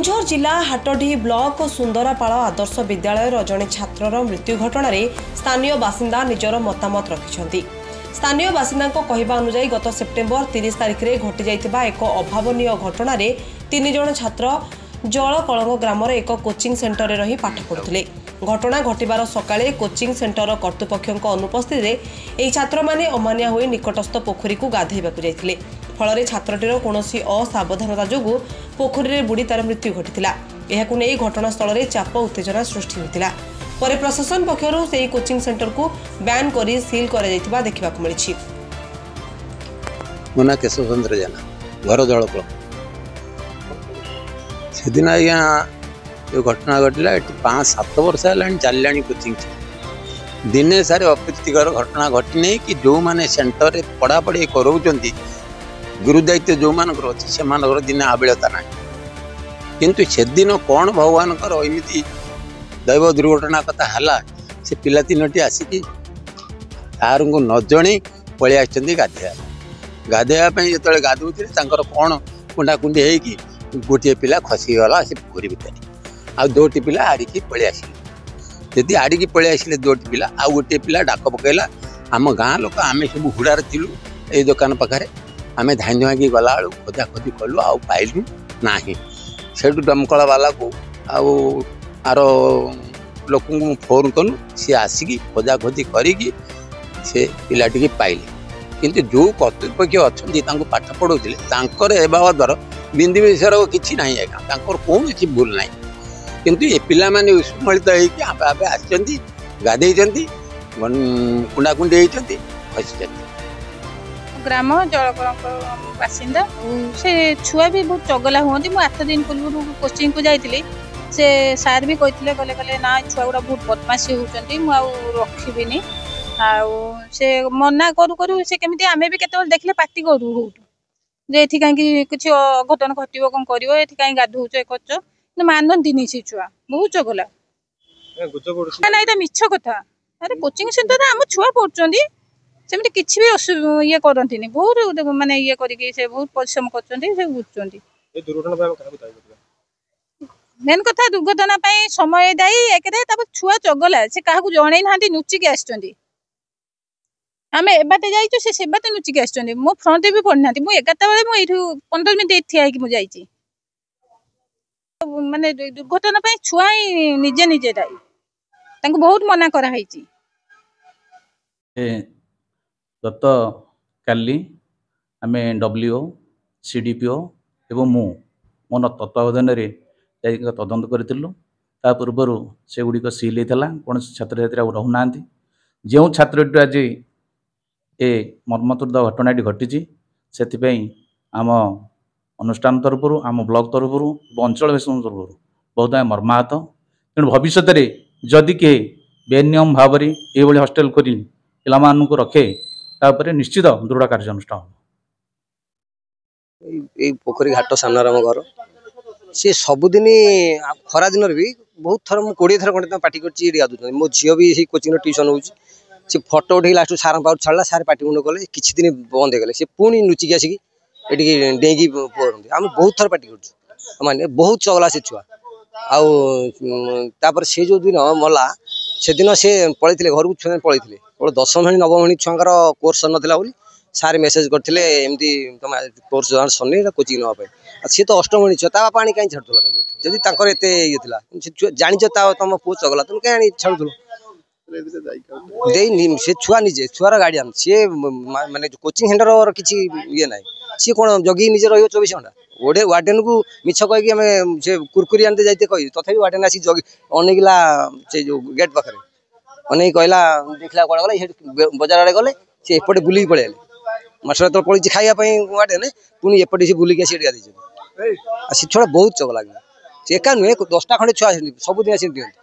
केन्दुझर जिला हाटडी ब्लॉक सुंदरापाड़ आदर्श विद्यालय जड़े छात्र मृत्यु घटना स्थानीय बासिंदा निजर मतामत रखिंट। स्थानीय बासिंदा कहवा अनुसार गत सेप्टेम्बर 30 तारिख में घटी जाइथिबा एक अभावनीय घटना 3 जण छात्र जलकलंग ग्राम एक कोचिंग सेंटर रही पाठ पढ़ुते। घटना घटबार सकाळे कोचिंग सेंटर कर्तृपक्ष अनुपस्थित में छात्र मैंने अमानिया होई निकटस्थ पोखरी को गाधेबाकू जाइथिले। फल छात्रटीर कौनसी असावधानता जोगु पोखरी में बुड़ी तार मृत्यु घटिथिला। एहाकु नै घटनास्थल में चाप उत्तेजना सृष्टि होइतिला। परे प्रशासन पक्षरु सेही कोचिंग सेंटर को बैन करी सील करा जाइथिबा देखिबाकू मिलिछि। मोना केशव चंद्र जेना घर जलकल सेदिन आज्ञा जो घटना घटला 5-7 वर्ष है चलला कोचिंग दिने सारे अप्रीतिकर घटना घटी नहीं कि जो माने सेंटर रे पढ़ापढ़ी कराउछंती गुरुदायित्व जो मानकर अच्छे से दिने आबिलता ना किंतु से दिन कौन भगवान एमती दैव दुर्घटना कथा है से पिला 3टी आसिक तार को न जणी पलि आसछंती गाधेवाई जो गाधुले कौन कुंडा कुंडी होगी गोटे पिला खसीगला से पोखरी भितर आ 2टी पिला आड़िकी पलि आसिले। जदि आड़िकी पलि आसिले 2टी पिला आ गोटे पिला डाक पकईला आम गाँ लोक आम सब हुड़ार थिलु ए दुकान पाखे आम धाई धुआकी गला बेलू खोजा खोजी कलु आ पाइलु ना से दमकल वाला को आर लोक फोन कलु सी आसिकी खोजा खोजी करी से पिलाटी पाइले। किंतु जो कर्तृपक्ष अच्छा पाठ पढ़ाते बाबदर बिंदी विषय किसी ना आज्ञा कौन सी भूल ना किंतु ये पिला माने विस्मलित होते आसती गाधे कुंडाकुंडी होती फसी ग्राम जलकलंक बासिंदा से छुआ भी बहुत चगला हुआ। मुझे 8 दिन पूर्व कोचिंग को जाइली से सार भी कहते कले ना छुआ गुड़ा बहुत बदमाशी होती मुझे रखी से मना करू करू से केमी आम भी केत देखले पार्टी करू जे ये कहीं कुछ अघटन घटो कौन कर कहीं गाधौच कर मानती से छुआ बहुत चगला ना ये मिछ कथा। अरे कोचिंग सेंटर आम छुआ पढ़ुं सेमती किसी भी ये करती बहुत माने ये करके बहुत परिश्रम कर बुझुं। मेन कथा दुर्घटना समय दायी एक छुआ चगला से क्या जन ना नुचिकी आसुच्च आम एबाटे जाइए से बाटे नुचिकी आसुच्च मो फ्रंट भी पढ़ी ना मुझे 11टा बेले मुझे 15 मिनट ठिया मुझे माने दुर्घटना छुआ ही निजे निजे दायी बहुत मना कराई। गत काली आम डब्ल्यूओ सीडीपीओ एवं मो तत्वावधान तदंत करूँ ता पूर्वर से गुड़िक सील होता कौन छात्र छात्री रहूना जो छात्र आज ए मर्मतुद घटनाटी घटी से आम अनुष्ठान तरफ आम ब्लॉक तरफ अंचल बेसन तरफ बहुत आम मर्माहत। तेणु भविष्य में जदि किए बेनियम भाव में ये हस्टेल कर पिला रखे तापर निश्चित दृढ़ कार्यानुष्ठान। पोखरी घाट सामने आम घर सी सबुदिन खरा दिन भी बहुत थर मुझे 20 थर खंडे पार्टी कर मो झील भी कोचिंग ट्यूशन हो फोटो उठे लास्ट सार पाठ छाड़ा सार पार्टी मुंड कले किसी दिन बंद हो गले से पुणी लुचिकी आसिक ये डेंगी पढ़ते आम बहुत थर पार्टी कर बहुत चगला से छुआ आपर से जो दिन मला से दिन से पलैते घर को पलैते 10 श्रेणी 9 श्रेणी छुआर कोर्स नाला सार मेसेज करते एमती तुम कोर्स सरनी कोचिंग नापी सी तो 8 श्रेणी छुआ बापा आनी कहीं छाड़ूला जब एत ये जाच तुम पुओ चगला तुम कहीं छाड़ू से छुआ निजे छुआर गार्डियन सी माने कोचिंग सेंटर किसी ये ना सी कौन जगी निजे रही 24 घंटा ओडे वार्डेन को मिछ कहीकि से कुरकुरी आनते जाते कही तथापि वार्डेन आसी जगी अनेकला से जो गेट पाखे अनेक कहला देखला कौन गला बजार आड़े गले सी एपटे बुलिक पलि मास्टर तो पड़ी खावाई वार्डेन पुणी एपटे से बुलिक आसी गाधी सी छुआ बहुत चगला से एका नुहे 10टा खंडे छुआ सबुदिन आसी दिखते